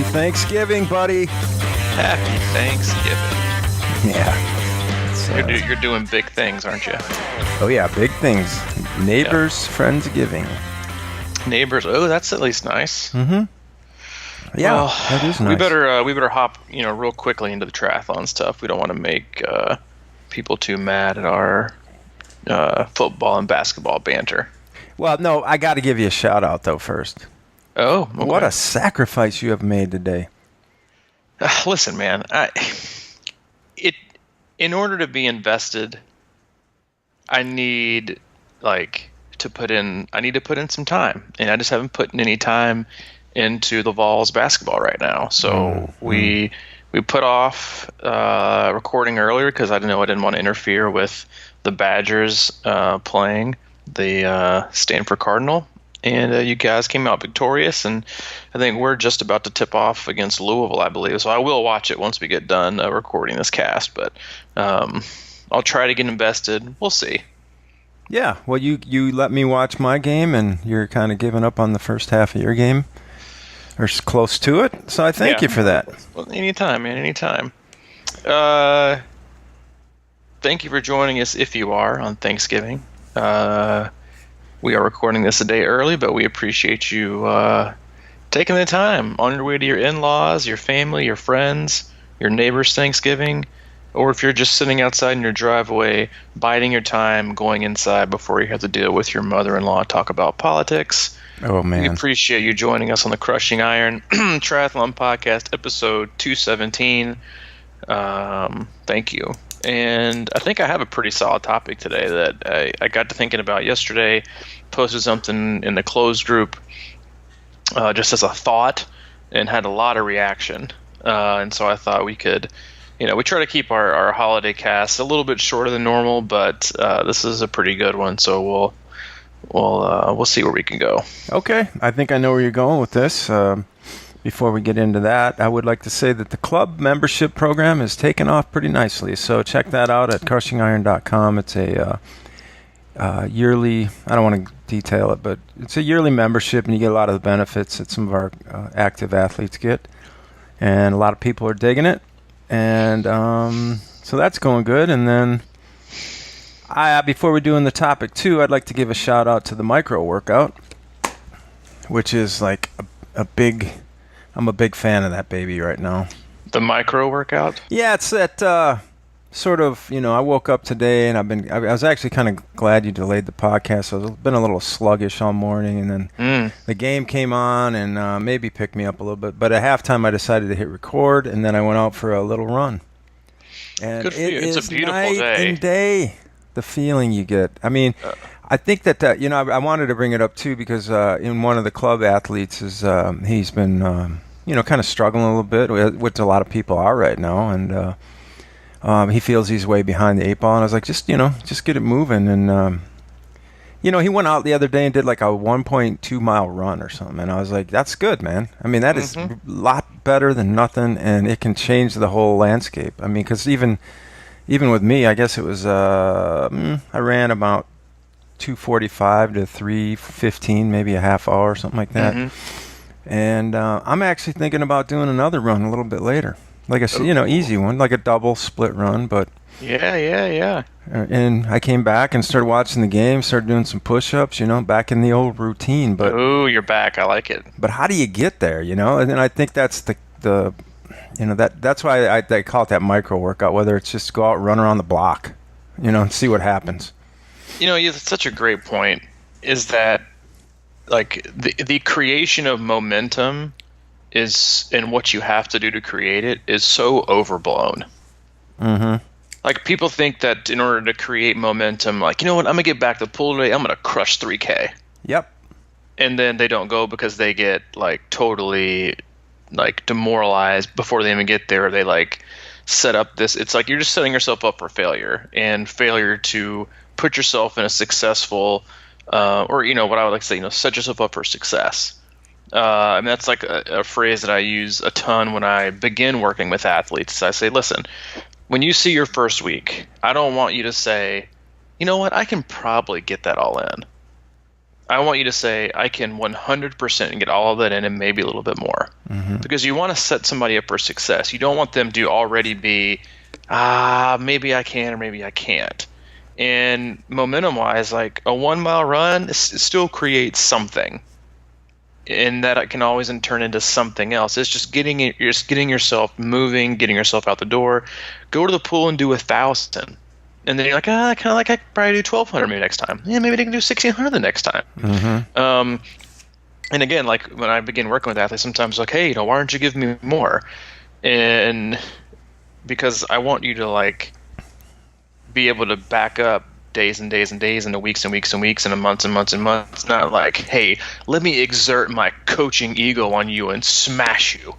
Thanksgiving, buddy. Happy Thanksgiving. Yeah. You're doing big things, aren't you? Oh, yeah, big things. Neighbors, Friendsgiving. Neighbors. Oh, that's at least nice. Mm-hmm. Yeah, well, that is nice. We better hop, real quickly into the triathlon stuff. We don't want to make people too mad at our football and basketball banter. Well, no, I got to give you a shout out though first. Oh, okay. What a sacrifice you have made today. Listen, man, in order to be invested, I need to put in some time, and I just haven't put any time into the Vols basketball right now. So we put off recording earlier because I didn't want to interfere with the Badgers playing the Stanford Cardinal, and you guys came out victorious, and I think we're just about to tip off against Louisville, I believe. So I will watch it once we get done recording this cast, but I'll try to get invested. We'll see. Yeah, well, you let me watch my game, and you're kind of giving up on the first half of your game, or close to it, so I thank you for that. Well, anytime, man, anytime. Thank you for joining us if you are on Thanksgiving. We are recording this a day early, but we appreciate you taking the time on your way to your in-laws, your family, your friends, your neighbors' Thanksgiving, or if you're just sitting outside in your driveway, biding your time, going inside before you have to deal with your mother-in-law talk about politics. Oh, man. We appreciate you joining us on the Crushing Iron Triathlon Podcast, episode 217. Thank you. And I think I have a pretty solid topic today that I got to thinking about yesterday, posted something in the closed group just as a thought and had a lot of reaction. And so I thought we could, we try to keep our holiday cast a little bit shorter than normal, but this is a pretty good one. So we'll see where we can go. Okay. I think I know where you're going with this. Before we get into that, I would like to say that the club membership program has taken off pretty nicely. So check that out at crushingiron.com. It's a yearly, I don't want to detail it, but it's a yearly membership, and you get a lot of the benefits that some of our active athletes get. And a lot of people are digging it. And so that's going good. And then before we do in the topic two, I'd like to give a shout out to the micro workout, which is like I'm a big fan of that baby right now. The micro workout? Yeah, it's that sort of, I woke up today and I was actually kind of glad you delayed the podcast. I've been a little sluggish all morning, and then the game came on and maybe picked me up a little bit. But at halftime, I decided to hit record, and then I went out for a little run. And good for you. It's a beautiful night day. And day, the feeling you get. I mean, I think that, I wanted to bring it up too because in one of the club athletes he's been, kind of struggling a little bit, which a lot of people are right now. And he feels he's way behind the eight ball. And I was like, just get it moving. And, he went out the other day and did like a 1.2 mile run or something. And I was like, that's good, man. I mean, that is a lot better than nothing. And it can change the whole landscape. I mean, because even with me, I guess it was, I ran about 2:45 to 3:15, maybe a half hour or something like that. And I'm actually thinking about doing another run a little bit later, like a easy one, like a double split run. But yeah. And I came back and started watching the game, started doing some push-ups, back in the old routine. But you're back. I like it. But how do you get there? And I think that's that's why they call it that micro workout. Whether it's just go out and run around the block, and see what happens. It's such a great point. Is that like the creation of momentum and what you have to do to create it is so overblown. Like people think that in order to create momentum, like, I'm going to get back to the pool today, I'm going to crush 3K. Yep. And then they don't go because they get like totally like demoralized before they even get there. They like set up this, it's like you're just setting yourself up for failure to put yourself in a successful or what I would like to say, set yourself up for success. And that's like a phrase that I use a ton when I begin working with athletes. I say, listen, when you see your first week, I don't want you to say, you know what, I can probably get that all in. I want you to say, I can 100% get all of that in and maybe a little bit more. Because you want to set somebody up for success. You don't want them to already be, maybe I can or maybe I can't. And momentum-wise, like a 1 mile run, it still creates something. And that it can always turn into something else. It's just getting yourself moving, getting yourself out the door. Go to the pool and do 1,000. And then you're like, I could probably do 1,200 maybe next time. Yeah, maybe they can do 1,600 the next time. And again, like when I begin working with athletes, sometimes like, hey, why don't you give me more? And because I want you to like be able to back up days and days and days and weeks and weeks and weeks and months and months and months. Not like, hey, let me exert my coaching ego on you and smash you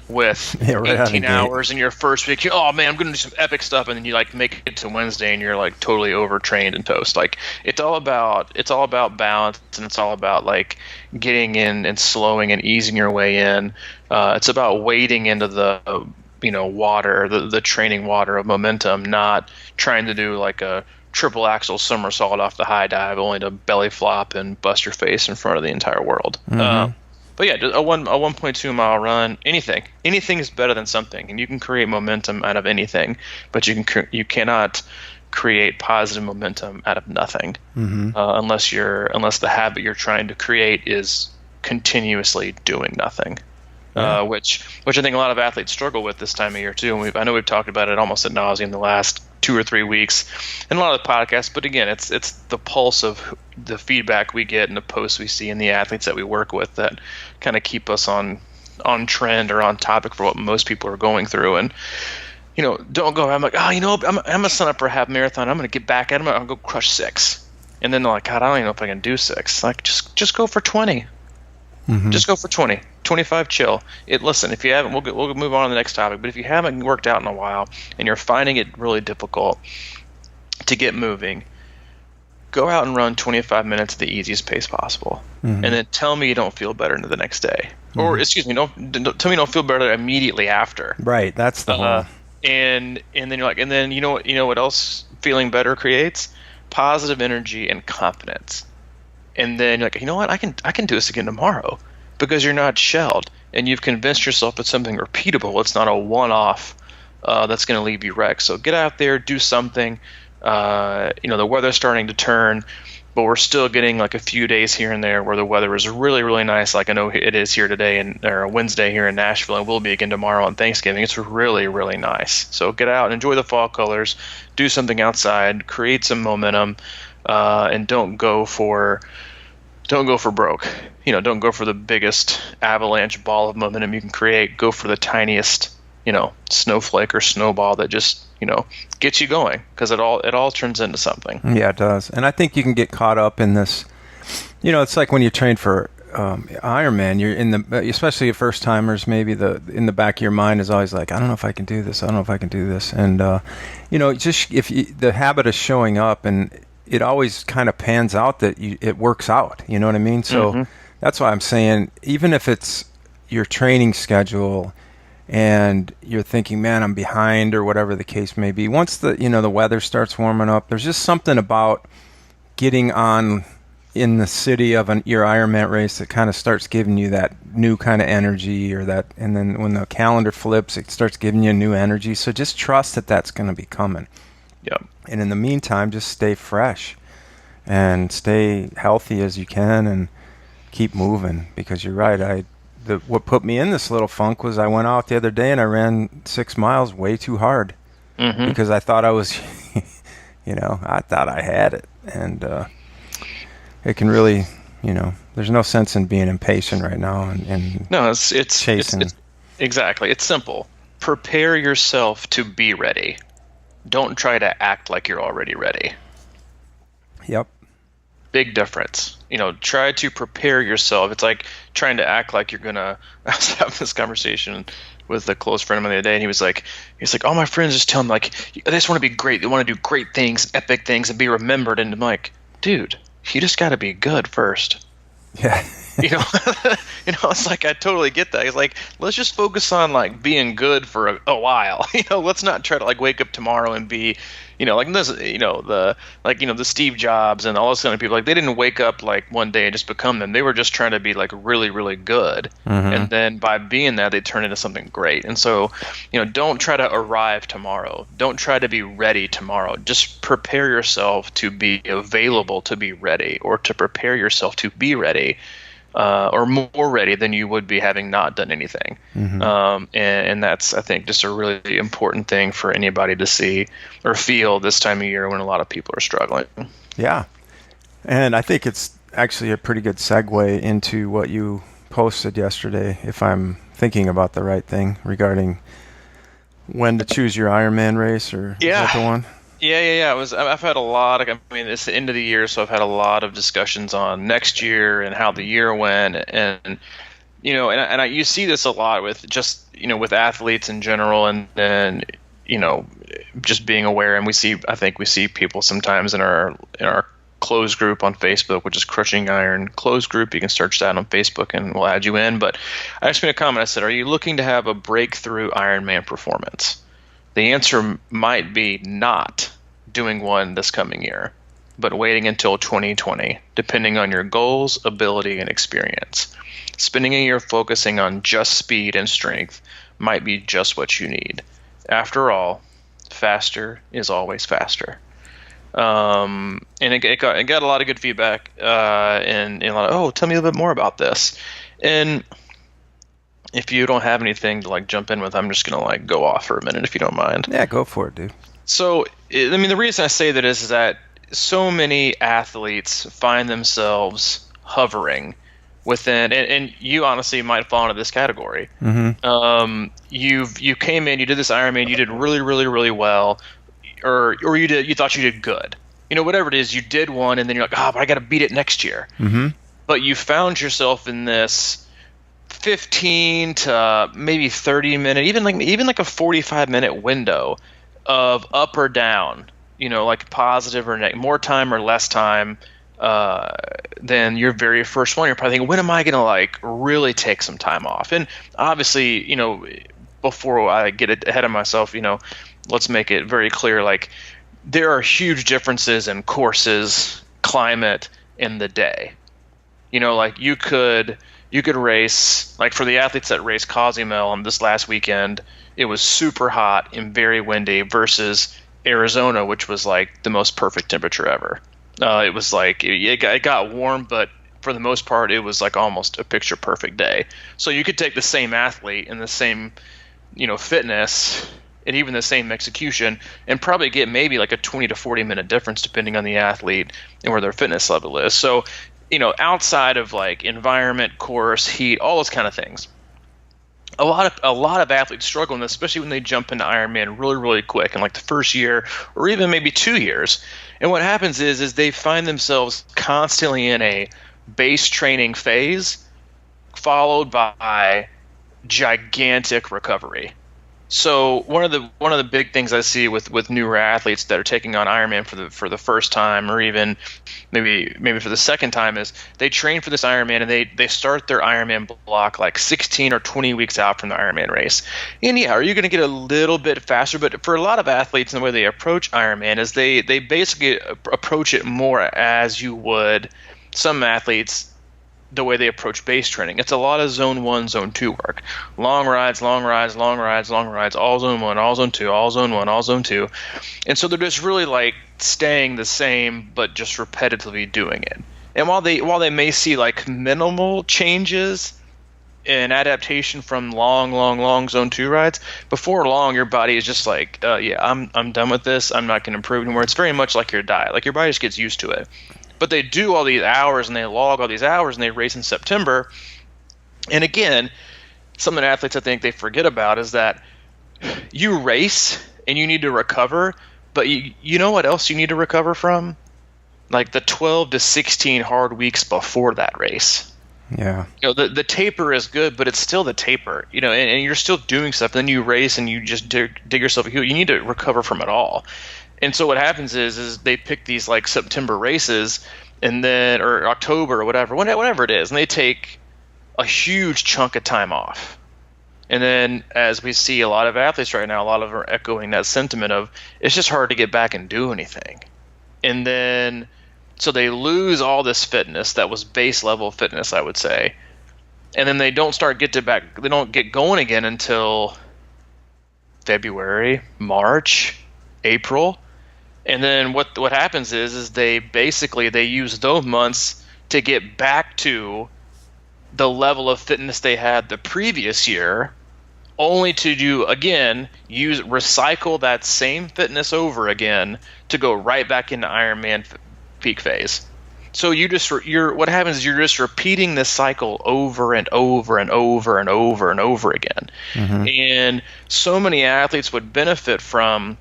with 18 hours in your first week. Oh man, I'm going to do some epic stuff, and then you like make it to Wednesday and you're like totally overtrained and toast. Like it's all about balance, and it's all about like getting in and slowing and easing your way in. It's about wading into the water, the training water of momentum, not trying to do like a triple axel somersault off the high dive only to belly flop and bust your face in front of the entire world. But yeah, a 1.2 mile run, anything is better than something, and you can create momentum out of anything, but you cannot create positive momentum out of nothing, unless the habit you're trying to create is continuously doing nothing. Which I think a lot of athletes struggle with this time of year too. And I know we've talked about it almost ad nauseum in the last 2 or 3 weeks in a lot of the podcasts. But again, it's the pulse of the feedback we get and the posts we see and the athletes that we work with that kind of keep us on trend or on topic for what most people are going through. And don't go. I'm like, I'm gonna sign up for a half marathon. I'm gonna get back at them. I'll go crush 6. And then they're like, God, I don't even know if I can do 6. Like, just go for 20. Just go for 20, 25, chill. Listen, if you haven't, we'll move on to the next topic. But if you haven't worked out in a while and you're finding it really difficult to get moving, go out and run 25 minutes at the easiest pace possible, and then tell me you don't feel better the next day, or excuse me, don't tell me you don't feel better immediately after. Right, that's the whole. And then you're like, and then you know what else feeling better creates? Positive energy and confidence. And then you're like, you know what? I can do this again tomorrow, because you're not shelled and you've convinced yourself it's something repeatable. It's not a one-off that's going to leave you wrecked. So get out there, do something. The weather's starting to turn, but we're still getting like a few days here and there where the weather is really, really nice. Like I know it is here today or Wednesday here in Nashville, and will be again tomorrow on Thanksgiving. It's really, really nice. So get out and enjoy the fall colors, do something outside, create some momentum, and don't go for broke. Don't go for the biggest avalanche ball of momentum you can create. Go for the tiniest, snowflake or snowball that just, gets you going, because it all turns into something. Yeah, it does. And I think you can get caught up in this. It's like when you train for Ironman, you're in especially first timers, maybe in the back of your mind is always like, I don't know if I can do this. I don't know if I can do this. And, just the habit of showing up, and it always kind of pans out that it works out. You know what I mean? So that's why I'm saying, even if it's your training schedule and you're thinking, man, I'm behind or whatever the case may be, once the weather starts warming up, there's just something about getting on in the city of your Ironman race that kind of starts giving you that new kind of energy, and then when the calendar flips, it starts giving you new energy. So just trust that that's going to be coming. Yep. And in the meantime, just stay fresh and stay healthy as you can and keep moving, because you're right. What put me in this little funk was I went out the other day and I ran 6 miles way too hard because I thought I was, I thought I had it. And it can really, there's no sense in being impatient right now and no, it's chasing. Exactly. It's simple. Prepare yourself to be ready. Don't try to act like you're already ready. Yep. Big difference. Try to prepare yourself. It's like trying to act like you're gonna. I was having this conversation with a close friend of mine the other day, and he's like, all my friends just tell me like, they just want to be great. They want to do great things, epic things, and be remembered. And I'm like, dude, you just got to be good first. Yeah. It's like, I totally get that. It's like, let's just focus on like being good for a while. Let's not try to like wake up tomorrow and be, like this, the Steve Jobs and all those kind of people, like they didn't wake up like one day and just become them. They were just trying to be like really, really good. And then by being that, they turn into something great. And so, don't try to arrive tomorrow. Don't try to be ready tomorrow. Just prepare yourself to be available to be ready, or to prepare yourself to be ready. Or more ready than you would be having not done anything. And that's, I think, just a really important thing for anybody to see or feel this time of year when a lot of people are struggling. Yeah. And I think it's actually a pretty good segue into what you posted yesterday, if I'm thinking about the right thing, regarding when to choose your Ironman race, or is that the one? Yeah. I've had a lot of, it's the end of the year, so I've had a lot of discussions on next year and how the year went. And, you see this a lot with just, with athletes in general, and then, just being aware. And I think we see people sometimes in our closed group on Facebook, which is Crushing Iron closed group. You can search that on Facebook and we'll add you in. But I just made a comment. I said, are you looking to have a breakthrough Ironman performance? The answer might be not doing one this coming year, but waiting until 2020, depending on your goals, ability, and experience. Spending a year focusing on just speed and strength might be just what you need. After all, faster is always faster. And it got a lot of good feedback, and a lot of, tell me a little bit more about this. And if you don't have anything to like jump in with, I'm just going to like go off for a minute if you don't mind. Yeah, go for it, dude. So, the reason I say that is that so many athletes find themselves hovering within, and you honestly might fall into this category. You came in, you did this Ironman, you did really, really, really well, or you thought you did good. Whatever it is, you did one, and then you're like, but I got to beat it next year. But you found yourself in this 15 to maybe 30 minute, even like a 45-minute window of up or down, like positive or negative, more time or less time than your very first one. You're probably thinking, when am I going to like really take some time off? And obviously, before I get ahead of myself, let's make it very clear, like there are huge differences in courses, climate, and the day. Like you could race, like for the athletes that raced Cozumel on this last weekend, it was super hot and very windy, versus Arizona, which was like the most perfect temperature ever. It was like, it got warm, but for the most part, it was like almost a picture perfect day. So you could take the same athlete and the same, fitness and even the same execution and probably get maybe like a 20 to 40 minute difference depending on the athlete and where their fitness level is. So, outside of like environment, course, heat, all those kind of things, a lot of athletes struggle in this, especially when they jump into Ironman really, really quick in like the first year or even maybe 2 years. And what happens is they find themselves constantly in a base training phase followed by gigantic recovery. So one of the big things I see with newer athletes that are taking on Ironman for the first time, or even maybe for the second time, is they train for this Ironman and they start their Ironman block like 16 or 20 weeks out from the Ironman race. And yeah, are you going to get a little bit faster? But for a lot of athletes, and the way they approach Ironman is they basically approach it more as you would some athletes the way they approach base training. It's a lot of zone 1, zone 2 work. Long rides, long rides, long rides, long rides, all zone 1, all zone 2, all zone 1, all zone 2. And so they're just really like staying the same, but just repetitively doing it. And while they may see like minimal changes in adaptation from long zone 2 rides, before long your body is just like, I'm done with this. I'm not going to improve anymore. It's very much like your diet. Like your body just gets used to it. But they do all these hours and they log all these hours and they race in September. And again, some of the athletes I think they forget about is that you race and you need to recover, but you know what else you need to recover from? Like the 12 to 16 hard weeks before that race. Yeah. The taper is good, but it's still the taper, and you're still doing stuff. Then you race and you just dig yourself a heel. You need to recover from it all. And so what happens is they pick these like September races and then, or October or whatever it is, and they take a huge chunk of time off. And then as we see a lot of athletes right now, a lot of them are echoing that sentiment of it's just hard to get back and do anything. And then so they lose all this fitness that was base level fitness, I would say. And then they don't get going again until February, March, April. And then what happens is they use those months to get back to the level of fitness they had the previous year, only to recycle that same fitness over again to go right back into Ironman peak phase. So what happens is you're just repeating this cycle over and over and over and over and over again. Mm-hmm. And so many athletes would benefit from,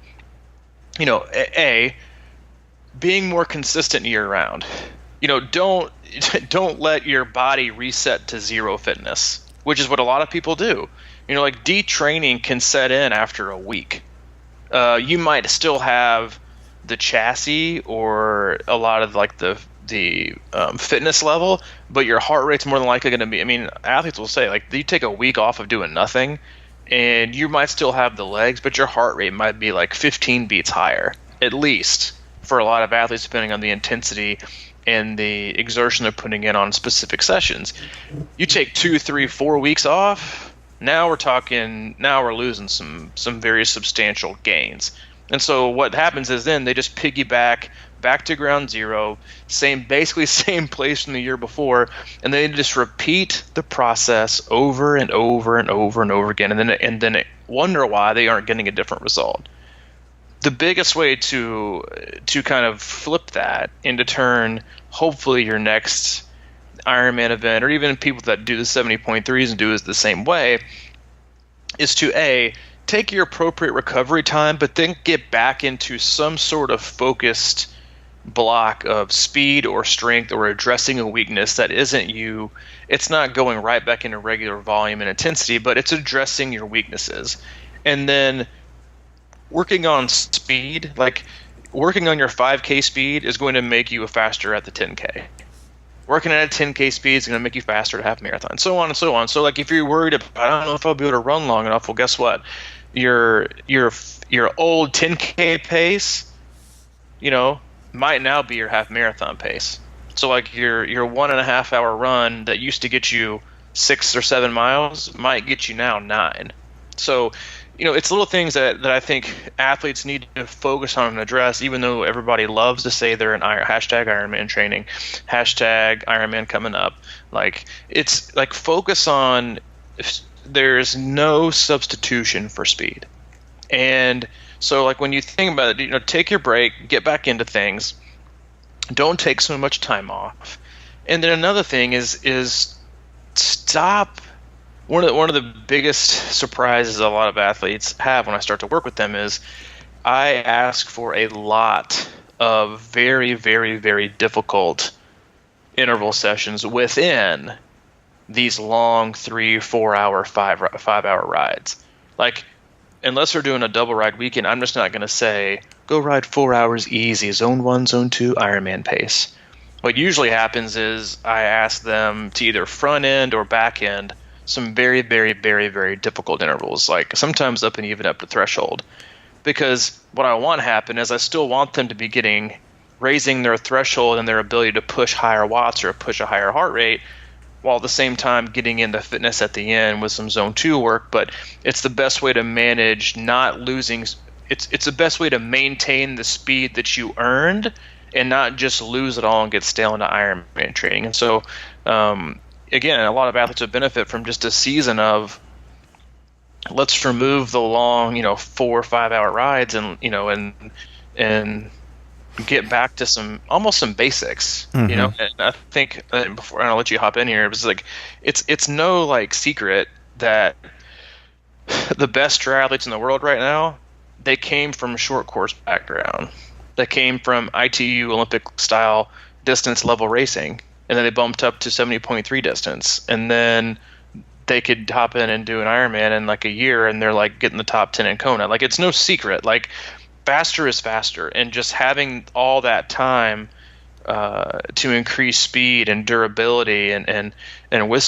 being more consistent year round. Don't let your body reset to zero fitness, which is what a lot of people do. Like detraining can set in after a week. You might still have the chassis or a lot of like the fitness level, but your heart rate's more than likely going to be, athletes will say, like, you take a week off of doing nothing and you might still have the legs, but your heart rate might be like 15 beats higher, at least, for a lot of athletes, depending on the intensity and the exertion they're putting in on specific sessions. You take 2, 3, 4 weeks off, now we're losing some very substantial gains. And so what happens is then they just piggyback back to ground zero, basically same place from the year before, and they just repeat the process over and over and over and over again, and then wonder why they aren't getting a different result. The biggest way to kind of flip that and to turn hopefully your next Ironman event, or even people that do the 70.3s and do it the same way, is to take your appropriate recovery time, but then get back into some sort of focused block of speed or strength or addressing a weakness that it's not going right back into regular volume and intensity, but it's addressing your weaknesses. And then working on speed, like working on your 5K speed is going to make you faster at the 10K. Working at a 10K speed is going to make you faster at half marathon, so on and so on. So like if you're worried about, I don't know if I'll be able to run long enough, well, guess what? Your old 10K pace, might now be your half marathon pace. So like your 1.5 hour run that used to get you 6 or 7 miles might get you now 9. So, it's little things that I think athletes need to focus on and address, even though everybody loves to say they're hashtag Ironman training, hashtag Ironman coming up. Like, it's like focus on, there's no substitution for speed. And so like when you think about it, take your break, get back into things, don't take so much time off. And then another thing is stop. One of the biggest surprises a lot of athletes have when I start to work with them is I ask for a lot of very, very, very difficult interval sessions within these long 3-4 hour, 5 hour rides. Like, unless they're doing a double ride weekend, I'm just not going to say, go ride 4 hours easy, zone 1, zone 2, Ironman pace. What usually happens is I ask them to either front end or back end some very, very, very, very difficult intervals, like sometimes up to threshold. Because what I want to happen is I still want them to be raising their threshold and their ability to push higher watts or push a higher heart rate, while at the same time getting into fitness at the end with some zone 2 work. But it's the best way to manage not losing. It's the best way to maintain the speed that you earned and not just lose it all and get stale into Ironman training. And so, again, a lot of athletes would benefit from just a season of, let's remove the long, 4 or 5 hour rides and get back to some basics, And I think before I'll let you hop in here, it was like, it's no like secret that the best triathletes in the world right now, they came from short course background. They came from ITU Olympic style distance level racing, and then they bumped up to 70.3 distance, and then they could hop in and do an Ironman in like a year, and they're like getting the top 10 in Kona. Like, it's no secret. Like, faster is faster, and just having all that time to increase speed and durability, and with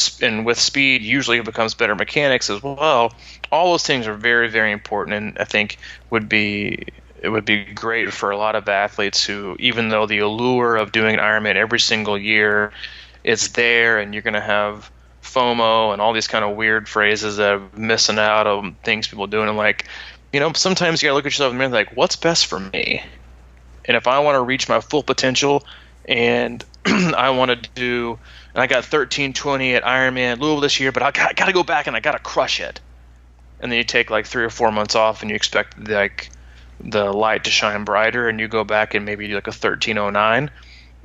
speed usually it becomes better mechanics as well. All those things are very, very important, and I think it would be great for a lot of athletes who, even though the allure of doing an Ironman every single year is there, and you're going to have FOMO and all these kind of weird phrases that are missing out on things people doing. And like, sometimes you gotta look at yourself in the mirror and like, what's best for me? And if I want to reach my full potential, and I want to do, and I got 13:20 at Ironman Louisville this year, but I got to go back and I got to crush it. And then you take like 3 or 4 months off, and you expect like the light to shine brighter, and you go back and maybe do like a 13:09,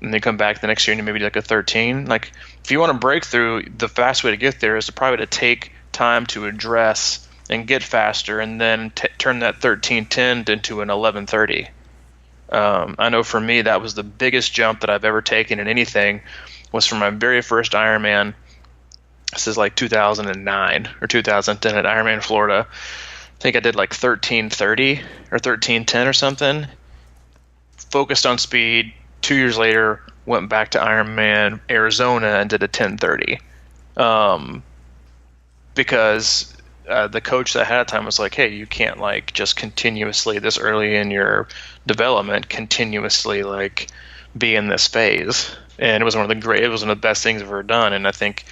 and then come back the next year and you maybe do like a 13. Like, if you want to break through, the fast way to get there is to probably to take time to address and get faster, and then turn that 13:10 into an 11:30. I know for me, that was the biggest jump that I've ever taken in anything, was from my very first Ironman. This is like 2009 or 2010 at Ironman Florida. I think I did like 13:30 or 13:10 or something. Focused on speed. 2 years later, went back to Ironman Arizona and did a 10:30. Because the coach that I had at the time was like, hey, you can't like just continuously this early in your development continuously like be in this phase. And it was one of the best things I've ever done. And I think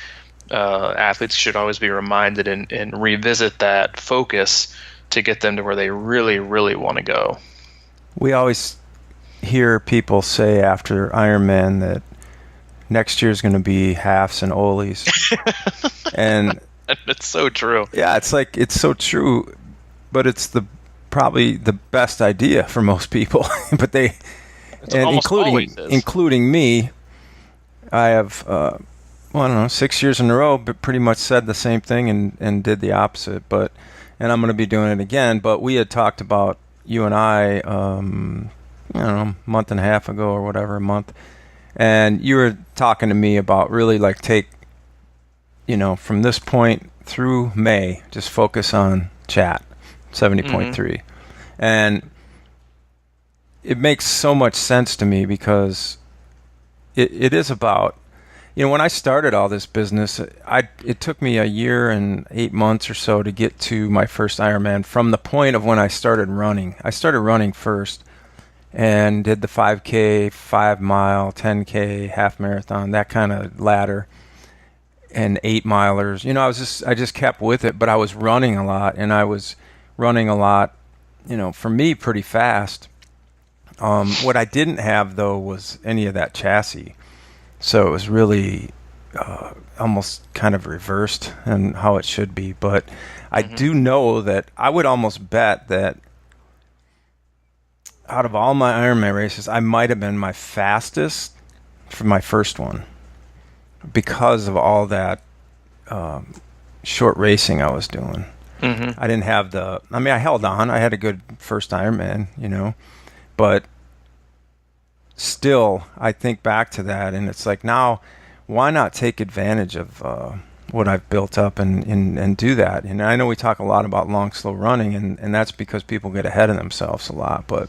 athletes should always be reminded and revisit that focus to get them to where they really, really want to go. We always hear people say after Ironman that next year is going to be halves and ollies. And it's so true. Yeah, it's so true, but it's probably the best idea for most people. But including me, I have I don't know, 6 years in a row, but pretty much said the same thing and did the opposite. And I'm going to be doing it again. But we had talked about, you and I, I don't know, a month and a half ago or whatever, a month, and you were talking to me about really like take, from this point through May, just focus on chat 70.3. And it makes so much sense to me, because it is about, when I started all this business, it took me a year and 8 months or so to get to my first Ironman from the point of when I started running. I started running first and did the 5K, 5 mile, 10K, half marathon, that kind of ladder, and 8 milers. I just kept with it, but I was running a lot, and I was running a lot, for me, pretty fast. What I didn't have, though, was any of that chassis. So it was really almost kind of reversed in how it should be. But I do know that I would almost bet that out of all my Ironman races, I might have been my fastest for my first one, because of all that short racing I was doing. I didn't have I held on. I had a good first Ironman, but still, I think back to that, and it's like, now, why not take advantage of what I've built up and do that? And I know we talk a lot about long, slow running, and that's because people get ahead of themselves a lot. But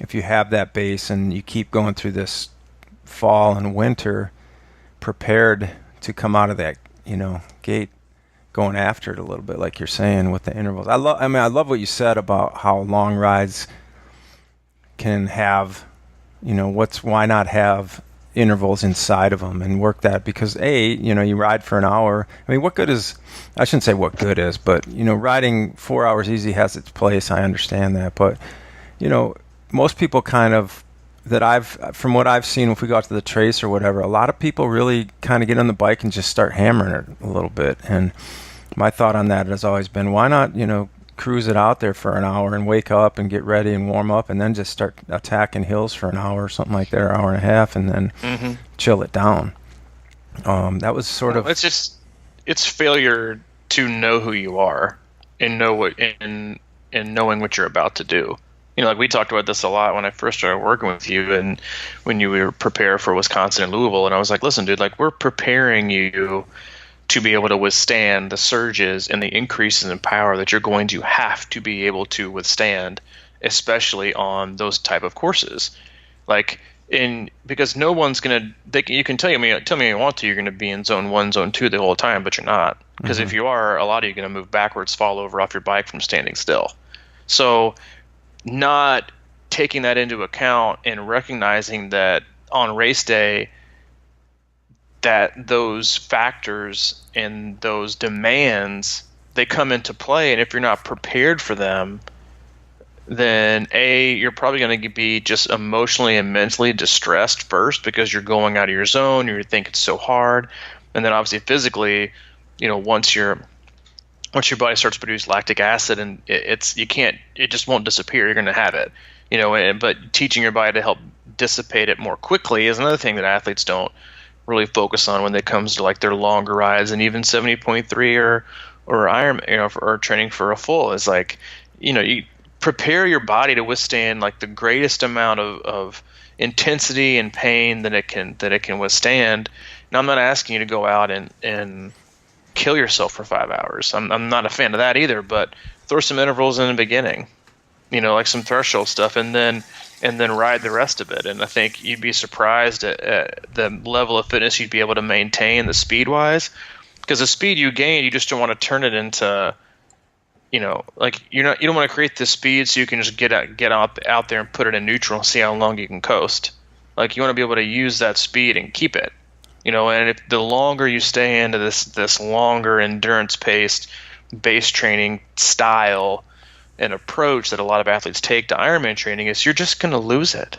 if you have that base and you keep going through this fall and winter prepared to come out of that, gate going after it a little bit, like you're saying with the intervals. I love what you said about how long rides can have, why not have intervals inside of them and work that? Because you ride for an hour. What good is, I shouldn't say what good is, but riding 4 hours easy has its place. I understand that, but most people kind of, from what I've seen, if we go out to the trace or whatever, a lot of people really kind of get on the bike and just start hammering it a little bit. And my thought on that has always been, why not, cruise it out there for an hour and wake up and get ready and warm up, and then just start attacking hills for an hour or something like that, or hour and a half, and then chill it down. That was sort of... It's failure to know who you are and and knowing what you're about to do. Like we talked about this a lot when I first started working with you, and when you were prepared for Wisconsin and Louisville, and I was like, listen, dude, like, we're preparing you to be able to withstand the surges and the increases in power that you're going to have to be able to withstand, especially on those type of courses. Like, And because no one's gonna, you can tell me you want to, you're gonna be in zone 1, zone 2 the whole time, but you're not. Because if Hmm. you are, a lot of you are gonna move backwards, fall over off your bike from standing still. So not taking that into account and recognizing that on race day, that those factors and those demands, they come into play, and if you're not prepared for them, then you're probably going to be just emotionally and mentally distressed first because you're going out of your zone, you think it's so hard, and then obviously physically, once your body starts to produce lactic acid, and it just won't disappear, you're going to have it, but teaching your body to help dissipate it more quickly is another thing that athletes don't really focus on when it comes to like their longer rides, and even 70.3 or Ironman, or training for a full is like, you prepare your body to withstand like the greatest amount of intensity and pain that it can withstand. And I'm not asking you to go out and kill yourself for 5 hours. I'm not a fan of that either, but throw some intervals in the beginning, like some threshold stuff, and then ride the rest of it. And I think you'd be surprised at the level of fitness you'd be able to maintain, the speed wise, because the speed you gain, you just don't want to turn it into, like you don't want to create the speed so you can just get out there and put it in neutral and see how long you can coast. Like you want to be able to use that speed and keep it. And if the longer you stay into this longer endurance paced base training style and approach that a lot of athletes take to Ironman training, is you're just going to lose it.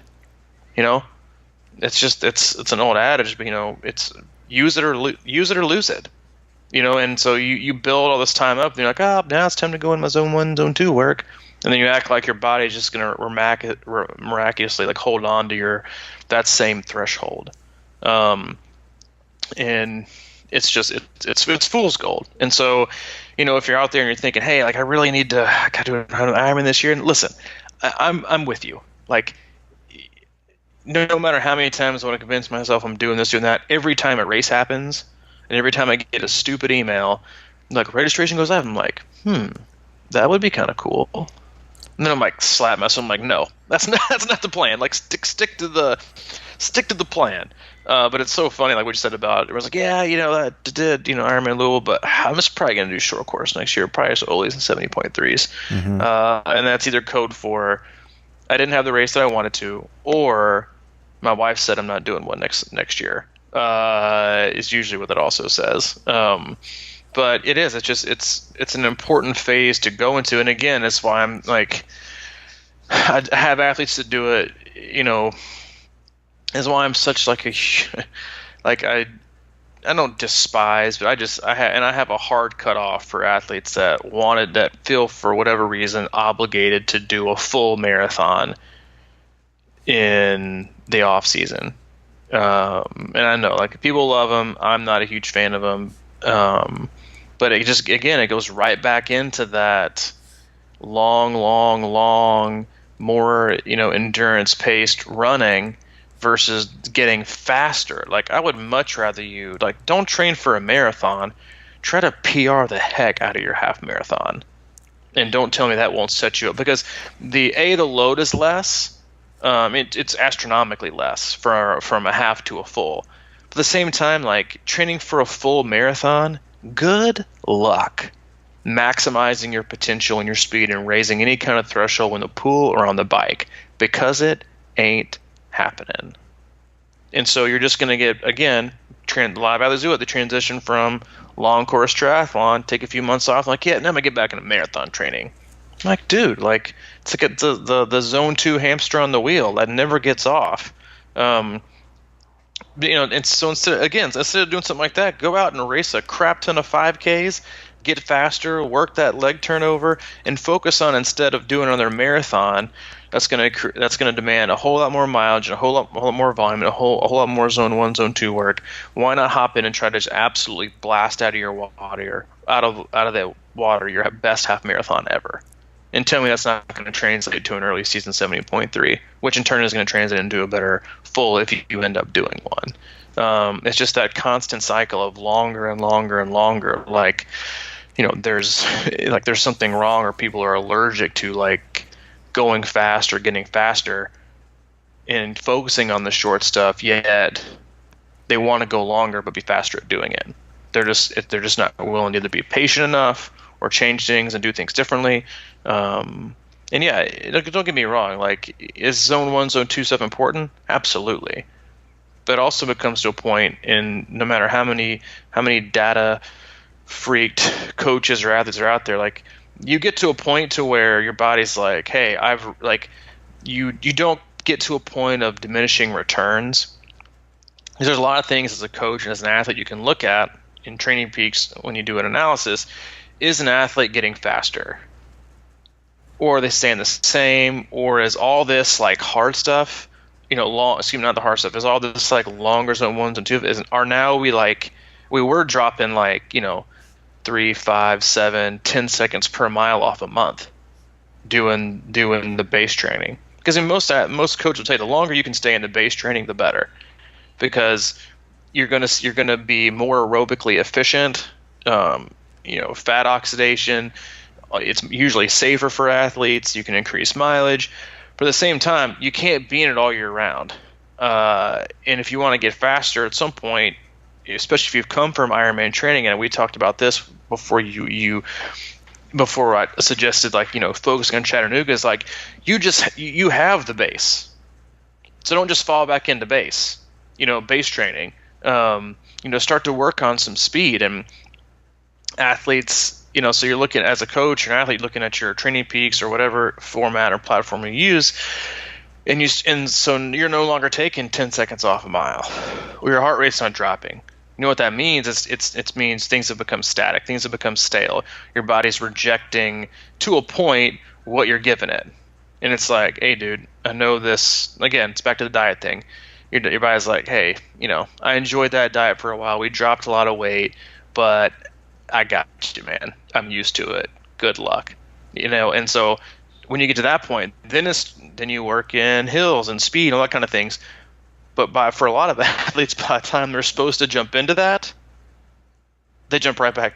It's an old adage, but it's use it or lose it. And so you build all this time up, and you're like, oh, now it's time to go in my zone 1, zone 2 work, and then you act like your body's just going to miraculously like hold on to that same threshold. And it's just it's fool's gold. And so, if you're out there and you're thinking, hey, like I really need to, I got to do an Ironman this year, and listen, I'm with you. Like, no matter how many times I want to convince myself I'm doing this, doing that, every time a race happens, and every time I get a stupid email, like registration goes live, I'm like, that would be kind of cool. And then I'm like, slap myself. I'm like, no, that's not the plan. Like, stick to the plan. But it's so funny, like what you said about it. Was like, yeah, that did, Ironman Louisville, but I'm just probably gonna do short course next year, probably just Ollie's and 70.3s. Hmm. And that's either code for I didn't have the race that I wanted to, or my wife said I'm not doing one next year. Is usually what it also says. But it is. It's just it's an important phase to go into, and again, that's why I'm like, I have athletes that do it. Is why I'm such like I don't despise, but I have a hard cutoff for athletes that feel for whatever reason obligated to do a full marathon in the off season. And I know like people love them. I'm not a huge fan of them. But it goes right back into that long, more, endurance paced running versus getting faster. Like I would much rather you like don't train for a marathon, try to PR the heck out of your half marathon. And don't tell me that won't set you up, because the load is less. It's astronomically less from a half to a full. But at the same time, like training for a full marathon, good luck maximizing your potential and your speed and raising any kind of threshold in the pool or on the bike, because it ain't happening. And so you're just going to get, again, a lot of others do it, the transition from long course triathlon, take a few months off, like, yeah, now I'm going to get back into marathon training. I'm like, dude, like, it's like the zone 2 hamster on the wheel that never gets off. And so instead of doing something like that, go out and race a crap ton of 5Ks, get faster, work that leg turnover, and focus on, instead of doing another marathon that's going to demand a whole lot more mileage and a whole lot more volume and a whole lot more zone 1, zone 2 work. Why not hop in and try to just absolutely blast out of the water your best half marathon ever? And tell me that's not going to translate to an early season 70.3, which in turn is going to translate into a better full if you end up doing one. It's just that constant cycle of longer and longer and longer. Like, there's something wrong, or people are allergic to like going fast or getting faster. and focusing on the short stuff, yet they want to go longer but be faster at doing it. They're just not willing to either be patient enough or change things and do things differently. And yeah, don't get me wrong. Like, is zone 1, zone 2 stuff important? Absolutely. But also it comes to a point in no matter how many data freaked coaches or athletes are out there, like you get to a point to where your body's like, hey, you don't get to a point of diminishing returns. Because there's a lot of things as a coach and as an athlete you can look at in Training Peaks when you do an analysis. Is an athlete getting faster? Or are they staying the same? Or is all this like hard stuff, not the hard stuff, is all this like longer zone 1s and 2s, are now we were dropping 3, 5, 7, 10 seconds per mile off a month doing the base training. Because in most coaches will say the longer you can stay in the base training, the better. Because you're gonna be more aerobically efficient. Fat oxidation. It's usually safer for athletes. You can increase mileage. But at the same time, you can't be in it all year round. And if you want to get faster at some point, especially if you've come from Ironman training, and we talked about this before before I suggested focusing on Chattanooga, is like you have the base. So don't just fall back into base. Base training. Start to work on some speed. And athletes, so you're looking as a coach or an athlete looking at your Training Peaks or whatever format or platform you use, and so you're no longer taking 10 seconds off a mile, or your heart rate's not dropping. You know what that means? It means things have become static, things have become stale. Your body's rejecting to a point what you're giving it, and it's like, hey, dude, I know this. Again, it's back to the diet thing. Your body's like, hey, I enjoyed that diet for a while. We dropped a lot of weight, but I got you, man. I'm used to it. Good luck. And so when you get to that point, then you work in hills and speed and all that kind of things. But for a lot of athletes, by the time they're supposed to jump into that, they jump right back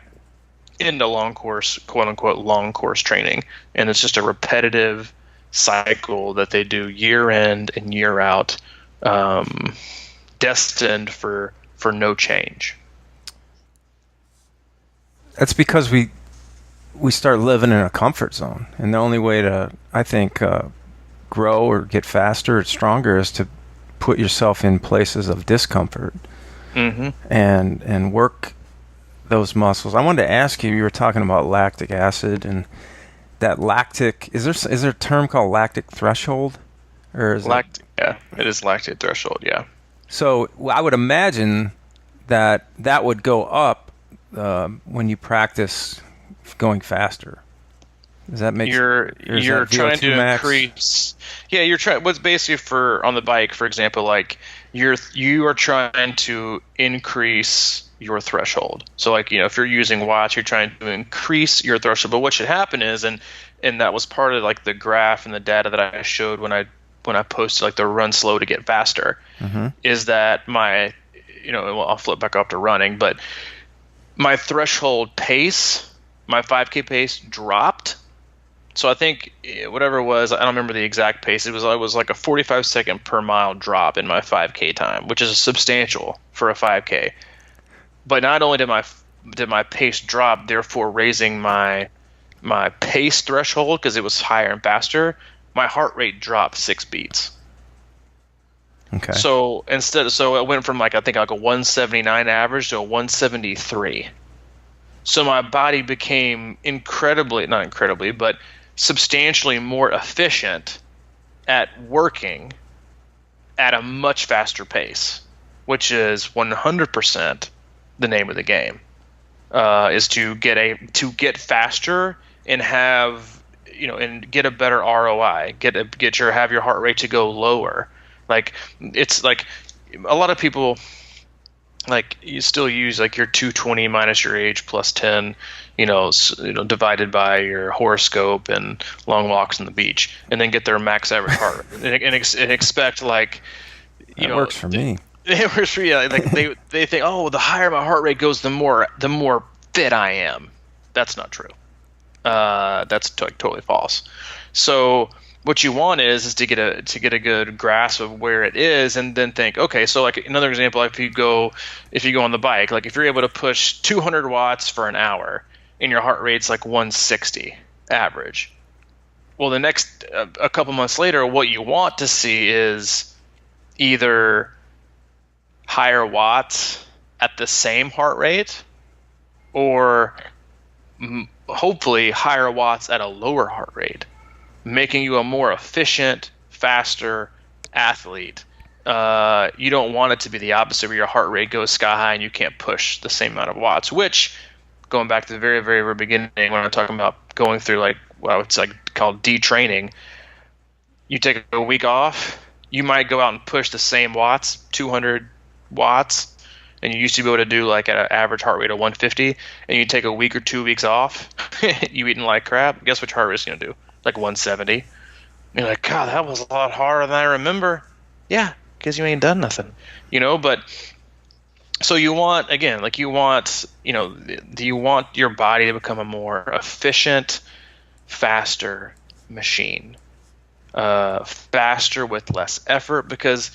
into long course, quote unquote, long course training. And it's just a repetitive cycle that they do year in and year out, destined for no change. That's because we start living in a comfort zone, and the only way to, I think, grow or get faster or stronger is to put yourself in places of discomfort, and work those muscles. I wanted to ask you. You were talking about lactic acid and that lactic. Is there a term called lactic threshold, or is lactic? Yeah, it is lactic threshold. Yeah. So I would imagine that would go up when you practice going faster. Does that make you're trying to max? Increase? Yeah, you're trying. What's basically for on the bike, for example, like you are trying to increase your threshold. So if you're using watts, you're trying to increase your threshold. But what should happen is, and that was part of the graph and the data that I showed when I posted the run slow to get faster, is that my I'll flip back up to running, but my threshold pace, my 5K pace dropped. So I think whatever it was, I don't remember the exact pace. It was like a 45 second per mile drop in my 5K time, which is substantial for a 5K. But not only did my pace drop, therefore raising my pace threshold because it was higher and faster, my heart rate dropped 6 beats. Okay. So it went from I think a 179 average to a 173. So my body became not incredibly, but substantially more efficient at working at a much faster pace, which is 100% the name of the game. Is to get faster and have and get a better ROI, have your heart rate to go lower. It's a lot of people you still use your 220 minus your age plus 10, divided by your horoscope and long walks on the beach, and then get their max average heart rate and expect that works for me. It works for you. They think, oh, the higher my heart rate goes, the more fit I am. That's not true. That's totally false. So what you want is to get a good grasp of where it is, and then think, okay, so like another example, like if you go on the bike, like if you're able to push 200 watts for an hour and your heart rate's like 160 average, well, the next a couple months later, what you want to see is either higher watts at the same heart rate, or hopefully higher watts at a lower heart rate, making you a more efficient, faster athlete. You don't want it to be the opposite, where your heart rate goes sky high and you can't push the same amount of watts, which, going back to the very, very, very beginning, when I'm talking about going through like, well, it's like called detraining, you take a week off, you might go out and push the same watts, 200 watts, and you used to be able to do like at an average heart rate of 150, and you take a week or 2 weeks off, you eating like crap, guess what your heart rate's going to do? Like 170. You're like, God, that was a lot harder than I remember. Yeah, because you ain't done nothing, but so you want, again, like you want your body to become a more efficient, faster machine, faster with less effort, because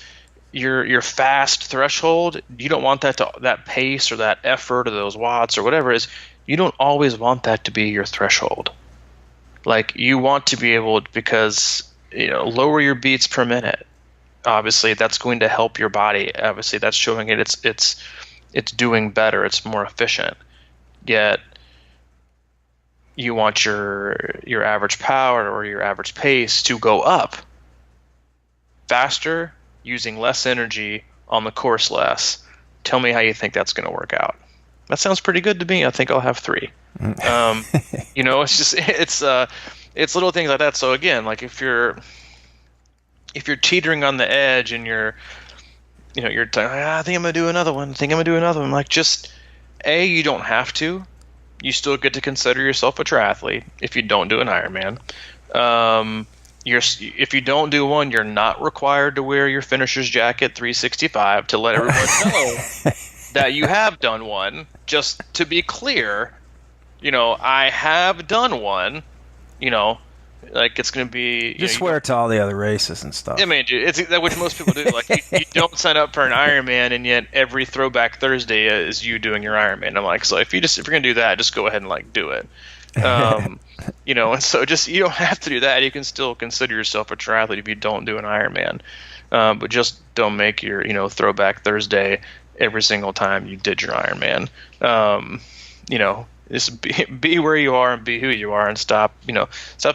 your fast threshold, you don't want that pace or that effort or those watts or whatever it is, you don't always want that to be your threshold. Like, you want to be able, because lower your beats per minute. Obviously, that's going to help your body. Obviously, that's showing it's doing better. It's more efficient. Yet, you want your average power or your average pace to go up faster, using less energy on the course less. Tell me how you think that's going to work out. That sounds pretty good to me. I think I'll have 3. It's just it's little things like that. So again, like if you're teetering on the edge and you're I think I'm gonna do another one. Like, just you don't have to. You still get to consider yourself a triathlete if you don't do an Ironman. If you don't do one, you're not required to wear your finisher's jacket 365 to let everyone know that you have done one. Just to be clear, I have done one. Like, it's going to be... Just wear it to all the other races and stuff. I mean, it's which most people do. Like, you don't sign up for an Ironman, and yet every Throwback Thursday is you doing your Ironman. I'm like, so if you're going to do that, just go ahead and, like, do it. And so just, you don't have to do that. You can still consider yourself a triathlete if you don't do an Ironman. But just don't make your, Throwback Thursday every single time you did your Ironman. Just be where you are and be who you are, and stop feeling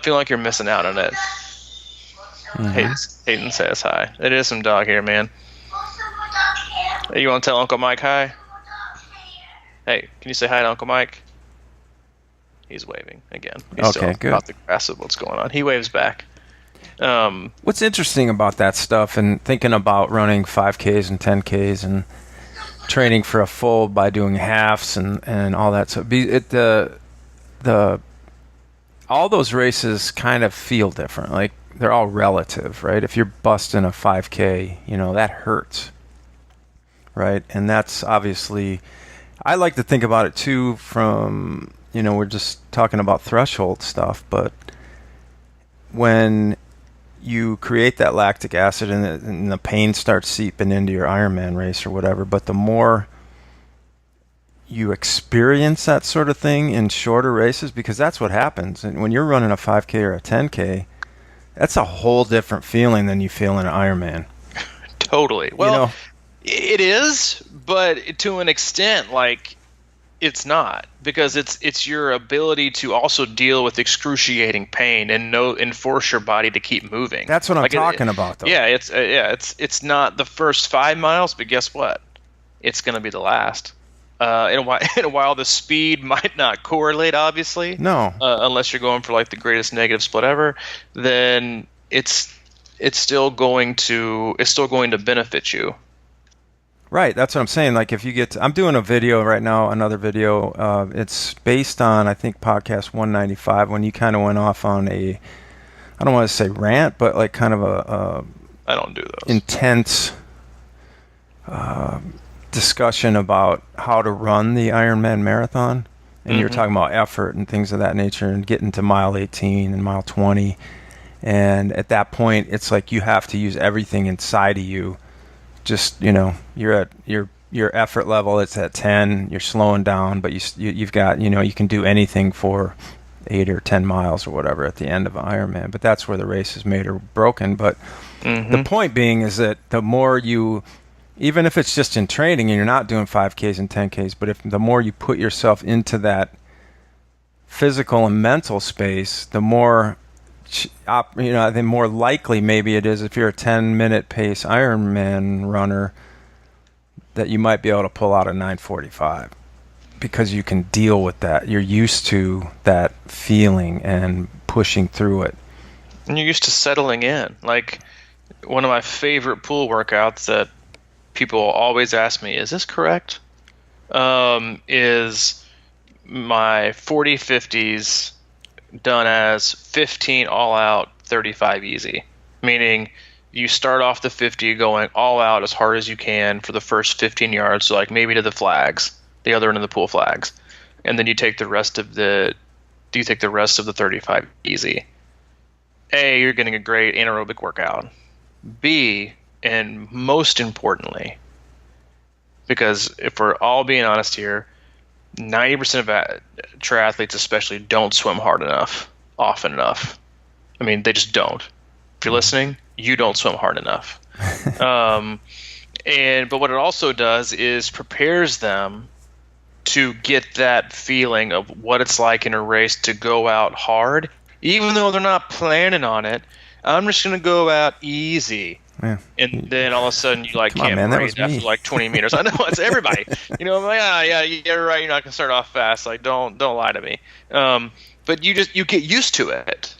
like you're missing out on it. Mm-hmm. Hayden says hi. It is some dog hair, man. Hey, you want to tell Uncle Mike hi? Hey, can you say hi to Uncle Mike? He's waving again. He's okay, good. About the grasp of what's going on. He waves back. What's interesting about that stuff, and thinking about running 5Ks and 10Ks and training for a full by doing halves and all that. So all those races kind of feel different. Like, they're all relative, right? If you're busting a 5K, that hurts, right? And that's obviously, I like to think about it too from, we're just talking about threshold stuff, but when you create that lactic acid and the pain starts seeping into your Ironman race or whatever, but the more you experience that sort of thing in shorter races, because that's what happens. And when you're running a 5K or a 10K, that's a whole different feeling than you feel in an Ironman. Totally. Well, it is, but to an extent, like, it's not, because it's your ability to also deal with excruciating pain and force your body to keep moving. That's what I'm talking about, though. Yeah, it's not the first 5 miles, but guess what? It's going to be the last. In a while, the speed might not correlate, obviously. No. Unless you're going for like the greatest negative split ever, then it's still going to benefit you. Right, that's what I'm saying. Like, if you I'm doing a video right now, another video. It's based on, I think, podcast 195, when you kind of went off on I don't want to say rant, but like kind of I don't do those. Intense discussion about how to run the Ironman marathon. And you're talking about effort and things of that nature, and getting to mile 18 and mile 20. And at that point, it's like you have to use everything inside of you. Just, you know, you're at your effort level, it's at 10, you're slowing down, but you've got, you know, you can do anything for 8 or 10 miles or whatever at the end of Ironman. But that's where the race is made or broken. But the point being is that the more you, even if it's just in training and you're not doing 5Ks and 10Ks, but if the more you put yourself into that physical and mental space, the more, you know, the more likely maybe it is if you're a 10-minute pace Ironman runner that you might be able to pull out a 9:45 because you can deal with that. You're used to that feeling and pushing through it. And you're used to settling in. Like, one of my favorite pool workouts that people always ask me, is this correct? Is my 40-50s done as 15 all out, 35 easy. Meaning you start off the 50 going all out as hard as you can for the first 15 yards, so like maybe to the flags, the other end of the pool flags. And then you take the rest of the 35 easy. A, you're getting a great anaerobic workout. B, and most importantly, because if we're all being honest here, 90% of triathletes especially don't swim hard enough, often enough. I mean, they just don't. If you're listening, you don't swim hard enough. But what it also does is prepares them to get that feeling of what it's like in a race to go out hard, even though they're not planning on it. I'm just going to go out easy. Yeah. And then all of a sudden you like Come on, can't man, breathe after like 20 meters. I know, it's everybody. You know, I'm like, yeah, you're right. You're not gonna start off fast. Like, don't lie to me. But you get used to it,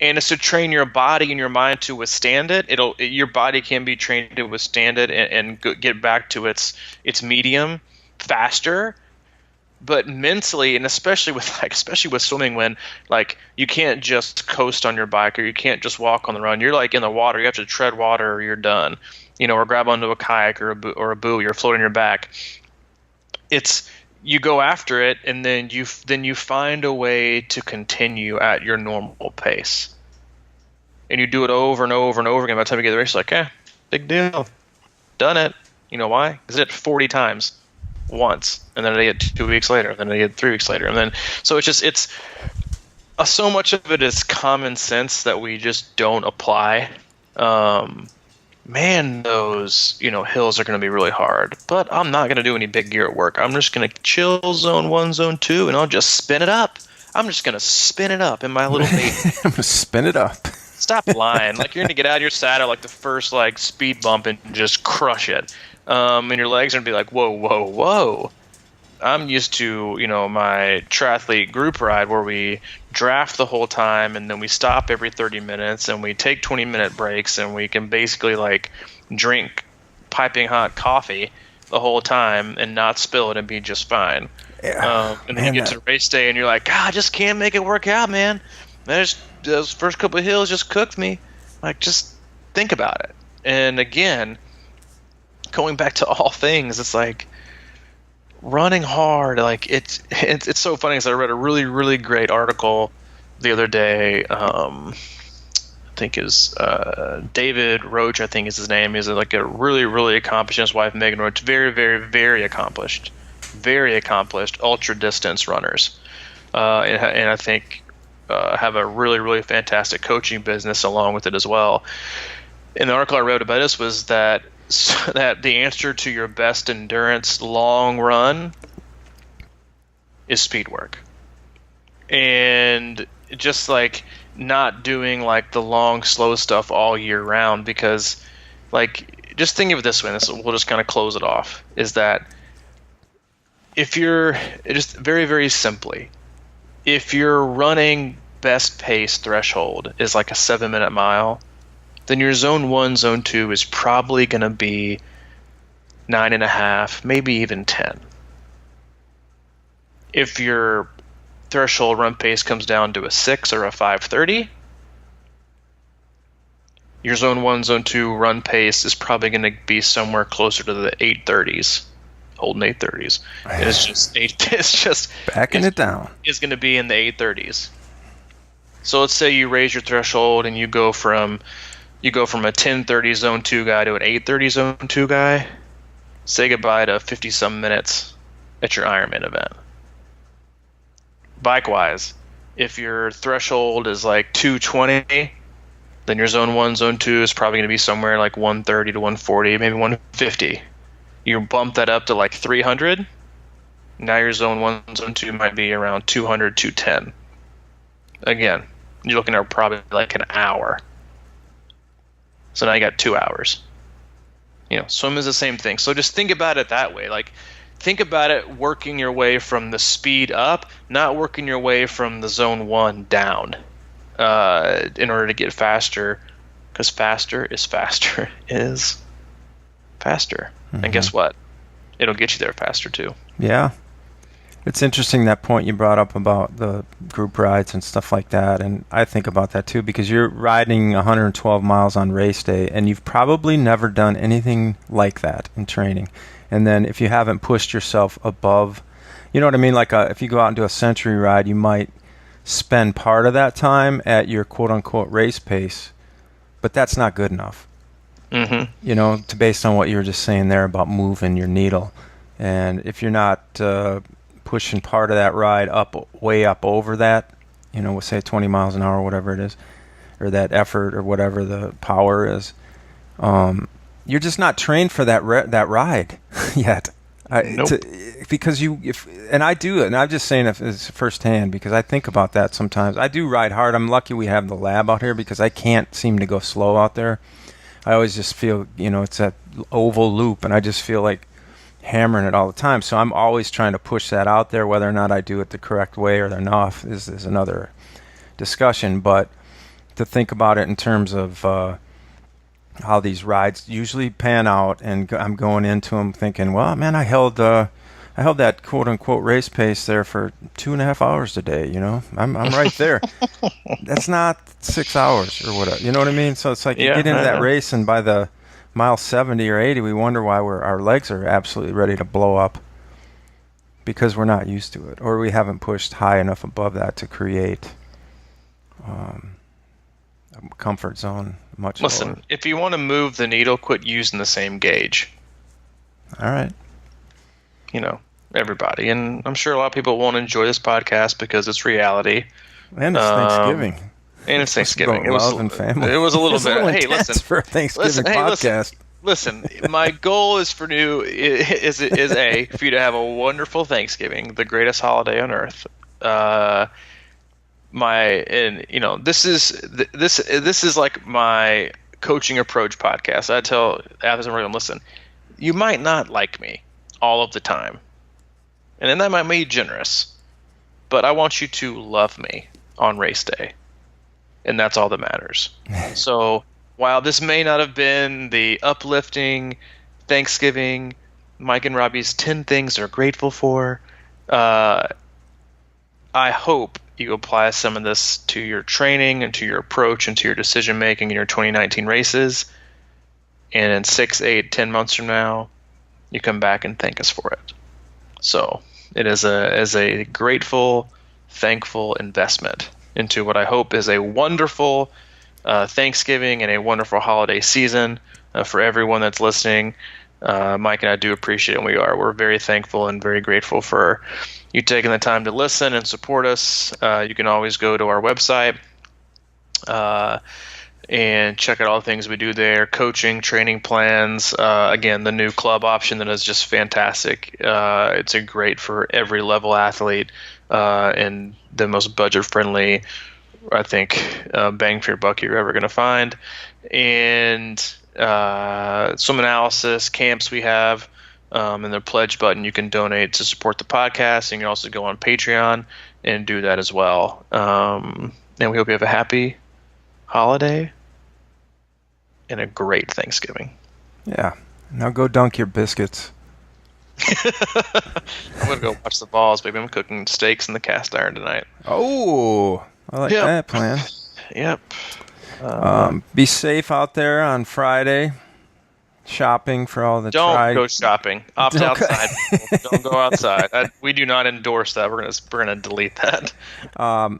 and it's to train your body and your mind to withstand it. Your body can be trained to withstand it and get back to its medium faster. But mentally, and especially with swimming, when like you can't just coast on your bike or you can't just walk on the run. You're like in the water. You have to tread water or you're done. You know, or grab onto a kayak or a buoy. You're floating your back. You go after it, and then you find a way to continue at your normal pace, and you do it over and over and over again. By the time you get to the race, like, big deal, done it. You know why? Because I did it 40 times. Once, and then I did it 2 weeks later, then I did it 3 weeks later, and then so it's so much of it is common sense that we just don't apply. Man, those hills are going to be really hard, but I'm not going to do any big gear at work. I'm just going to chill zone 1, zone 2, and I'll just spin it up. I'm just going to spin it up in my little baby. I'm going to spin it up. Stop lying. Like, you're going to get out of your saddle like the first like speed bump and just crush it. And your legs are going to be like, whoa, whoa, whoa. I'm used to, my triathlete group ride where we draft the whole time and then we stop every 30 minutes and we take 20-minute breaks and we can basically like drink piping hot coffee the whole time and not spill it and be just fine. Yeah. And then you get to race day and you're like, God, I just can't make it work out, man. Those first couple of hills just cooked me. Like, just think about it. And again, going back to all things, it's like running hard. Like it's so funny because I read a really, really great article the other day. I think is David Roach. I think is his name. He's like a really, really accomplished. His wife Megan Roach, very, very, very accomplished ultra distance runners, and I think have a really, really fantastic coaching business along with it as well. And the article I wrote about this was that the answer to your best endurance long run is speed work. And just like not doing like the long, slow stuff all year round, because like, just think of it this way, we'll just kind of close it off, is that if you're just very, very simply, if your running best pace threshold is like a 7-minute mile, then your zone 1, zone 2 is probably going to be 9.5, maybe even 10. If your threshold run pace comes down to a 6 or a 5:30, your zone 1, zone 2 run pace is probably going to be somewhere closer to the 8:30s, holding 8:30s. It's just backing it down. It's going to be in the 8:30s. So let's say you raise your threshold and you go from a 10:30 zone 2 guy to an 8:30 zone 2 guy. Say goodbye to 50 some minutes at your Ironman event. Bike-wise, if your threshold is like 220, then your zone 1, zone 2 is probably going to be somewhere like 130 to 140, maybe 150. You bump that up to like 300. Now your zone 1, zone 2 might be around 200, 210. Again, you're looking at probably like an hour. So now you got 2 hours. Swim is the same thing. So just think about it that way. Like, think about it working your way from the speed up, not working your way from the zone 1 down in order to get faster, because faster is faster is faster. Mm-hmm. And guess what? It'll get you there faster too. Yeah. It's interesting that point you brought up about the group rides and stuff like that, and I think about that too, because you're riding 112 miles on race day, and you've probably never done anything like that in training. And then if you haven't pushed yourself above, you know what I mean? Like if you go out and do a century ride, you might spend part of that time at your quote-unquote race pace, but that's not good enough. Mm-hmm. Based on what you were just saying there about moving your needle. And if you're not pushing part of that ride way up over that, we'll say 20 miles an hour or whatever it is, or that effort or whatever the power is, you're just not trained for that ride yet. Nope. Because I do it, and I'm just saying it's firsthand because I think about that sometimes. I do ride hard. I'm lucky we have the lab out here because I can't seem to go slow out there. I always just feel, it's that oval loop, and I just feel like hammering it all the time. So I'm always trying to push that out there. Whether or not I do it the correct way or enough is another discussion. But to think about it in terms of how these rides usually pan out, and I'm going into them thinking, well, man, I held that quote unquote race pace there for 2.5 hours today. I'm right there. That's not 6 hours or whatever. You know what I mean? So it's like you get into that race, and by the mile 70 or 80, we wonder why our legs are absolutely ready to blow up, because we're not used to it, or we haven't pushed high enough above that to create a comfort zone much Listen, lower. if you want to move the needle, quit using the same gauge. All right. Everybody. And I'm sure a lot of people won't enjoy this podcast because it's reality. And it's Thanksgiving. And it's Thanksgiving. Love and family. It was a little bit. Hey, listen, for a Thanksgiving podcast. Listen, my goal is for you is for you to have a wonderful Thanksgiving, the greatest holiday on earth. This is like my coaching approach podcast. I tell athletes and everyone, listen, you might not like me all of the time, and then that might make you generous, but I want you to love me on race day. And that's all that matters. So while this may not have been the uplifting Thanksgiving, Mike and Robbie's 10 things they're grateful for, I hope you apply some of this to your training and to your approach and to your decision making in your 2019 races. And in 6, 8, 10 months from now, you come back and thank us for it. So it is a grateful, thankful investment into what I hope is a wonderful Thanksgiving and a wonderful holiday season for everyone that's listening. Mike and I do appreciate it, and we're very thankful and very grateful for you taking the time to listen and support us. You can always go to our website and check out all the things we do there, coaching, training plans. Again, the new club option that is just fantastic. It's a great for every level athlete. And the most budget-friendly, I think, bang for your buck you're ever going to find. And swim analysis camps we have, and the pledge button you can donate to support the podcast. And you can also go on Patreon and do that as well. And we hope you have a happy holiday and a great Thanksgiving. Yeah. Now go dunk your biscuits. I'm going to go watch the balls, baby. I'm cooking steaks in the cast iron tonight. Oh, I like that plan. Yep. Be safe out there on Friday. shopping for all the Don't go shopping. Opt Don't go- outside. Don't go outside. We do not endorse that. We're gonna delete that.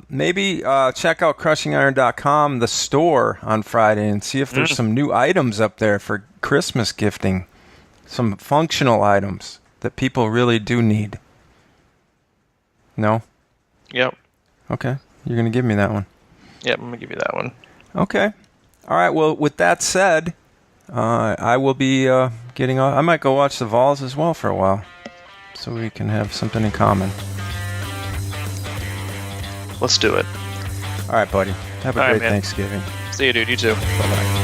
Maybe check out crushingiron.com, the store, on Friday, and see if there's some new items up there for Christmas gifting. Some functional items that people really do need. No? Yep. Okay. You're going to give me that one. Yep, I'm gonna give you that one. Okay. All right. Well, with that said, I will be getting on. I might go watch the Vols as well for a while, so we can have something in common. Let's do it. All right, buddy. Have a All right, great man. Thanksgiving. See you, dude. You too. Bye-bye.